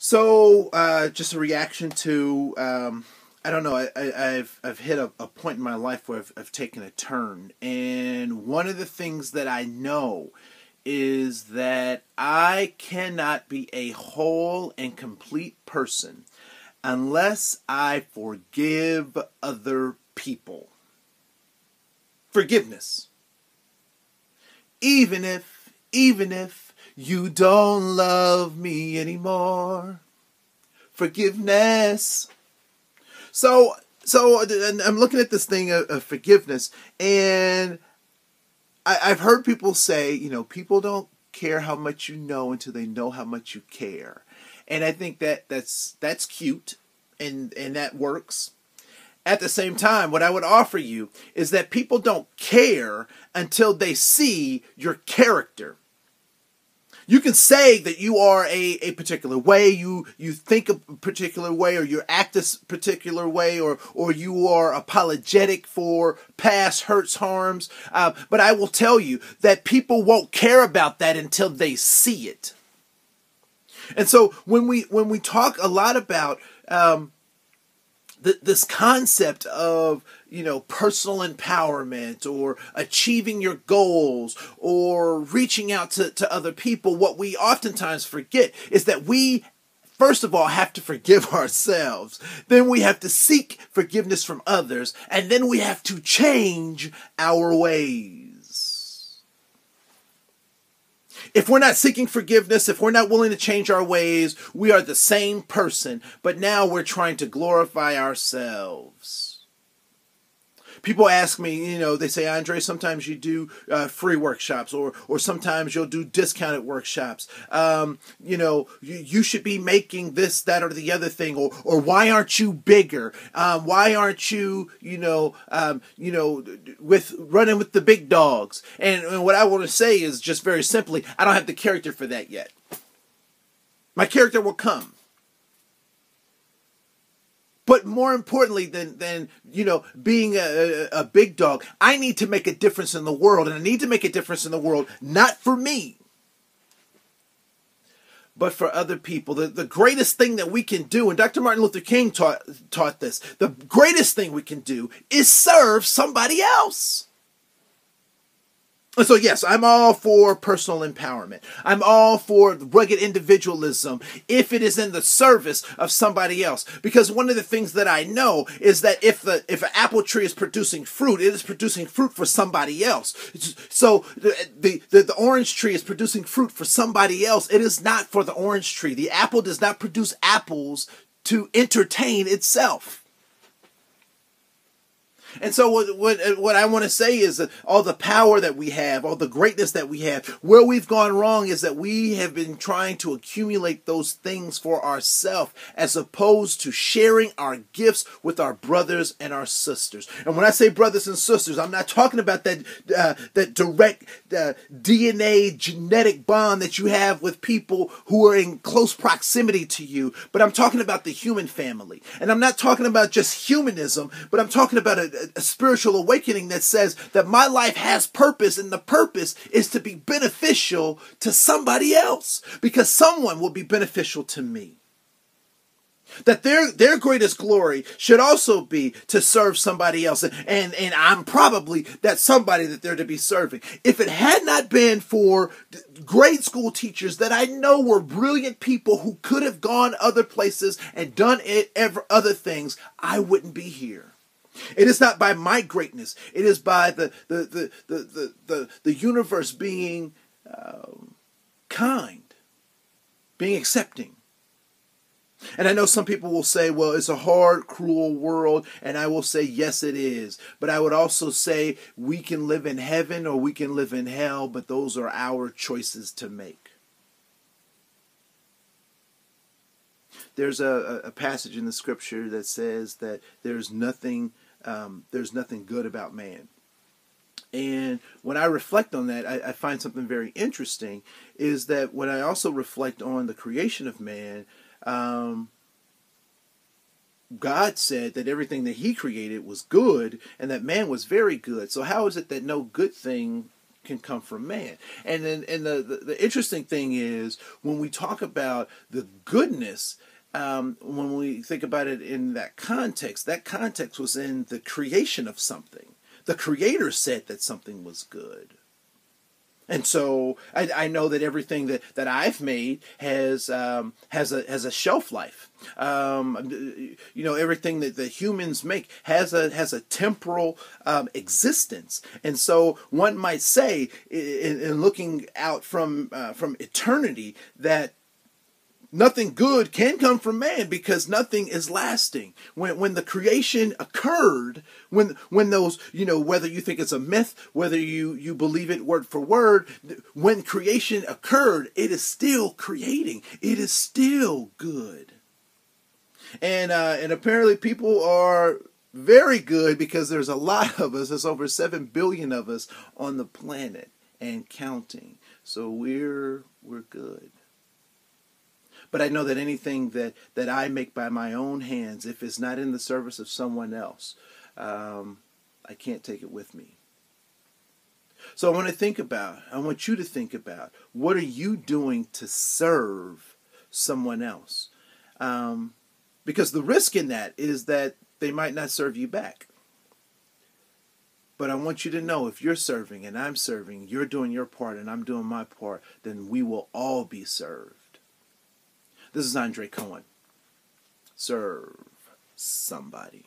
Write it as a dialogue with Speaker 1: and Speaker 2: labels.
Speaker 1: Just a reaction to I don't know. I've hit a point in my life where I've taken a turn, and one of the things that I know is that I cannot be a whole and complete person unless I forgive other people. Forgiveness, even if you don't love me anymore. Forgiveness. And I'm looking at this thing of forgiveness, and I've heard people say, people don't care how much you know until they know how much you care. And I think that's cute, and that works. At the same time, what I would offer you is that people don't care until they see your character. You can say that you are a particular way, you think a particular way, or you act a particular way, or you are apologetic for past hurts, harms. But I will tell you that people won't care about that until they see it. And so when we talk a lot about this concept of personal empowerment, or achieving your goals, or reaching out to other people, what we oftentimes forget is that we first of all have to forgive ourselves. Then we have to seek forgiveness from others, and then we have to change our ways. If we're not seeking forgiveness, if we're not willing to change our ways, we are the same person, but now we're trying to glorify ourselves. People ask me, they say, Andre, sometimes you do free workshops, or sometimes you'll do discounted workshops. You should be making this, that, or the other thing, or why aren't you bigger? Why aren't you, with running with the big dogs? And what I want to say is just very simply, I don't have the character for that yet. My character will come. But more importantly than being a big dog, I need to make a difference in the world. And I need to make a difference in the world, not for me, but for other people. The greatest thing that we can do, and Dr. Martin Luther King taught this, the greatest thing we can do is serve somebody else. And so, yes, I'm all for personal empowerment. I'm all for rugged individualism if it is in the service of somebody else. Because one of the things that I know is that if an apple tree is producing fruit, it is producing fruit for somebody else. So the orange tree is producing fruit for somebody else. It is not for the orange tree. The apple does not produce apples to entertain itself. And so what I want to say is that all the power that we have, all the greatness that we have, where we've gone wrong is that we have been trying to accumulate those things for ourselves as opposed to sharing our gifts with our brothers and our sisters. And when I say brothers and sisters, I'm not talking about that direct DNA genetic bond that you have with people who are in close proximity to you, but I'm talking about the human family. And I'm not talking about just humanism, but I'm talking about a spiritual awakening that says that my life has purpose, and the purpose is to be beneficial to somebody else, because someone will be beneficial to me. That their greatest glory should also be to serve somebody else. And I'm probably that somebody that they're to be serving. If it had not been for grade school teachers that I know were brilliant people who could have gone other places and done other things, I wouldn't be here. It is not by my greatness. It is by the universe being kind, being accepting. And I know some people will say, well, it's a hard, cruel world. And I will say, yes, it is. But I would also say we can live in heaven or we can live in hell, but those are our choices to make. There's a passage in the scripture that says that there's nothing good about man. And when I reflect on that, I find something very interesting, is that when I also reflect on the creation of man, God said that everything that he created was good and that man was very good. So how is it that no good thing can come from man. And then, and the interesting thing is when we talk about the goodness, when we think about it in that context was in the creation of something. The Creator said that something was good. And so I know that everything that I've made has a shelf life. Everything that the humans make has a temporal existence. And so one might say, in looking out from eternity, that nothing good can come from man because nothing is lasting. When the creation occurred, when those, whether you think it's a myth, whether you believe it word for word, when creation occurred, it is still creating. It is still good. And apparently people are very good because there's a lot of us. There's over 7 billion of us on the planet and counting. So we're good. But I know that anything that I make by my own hands, if it's not in the service of someone else, I can't take it with me. So I want you to think about, what are you doing to serve someone else? Because the risk in that is that they might not serve you back. But I want you to know, if you're serving and I'm serving, you're doing your part and I'm doing my part, then we will all be served. This is Andre Cohen. Serve somebody.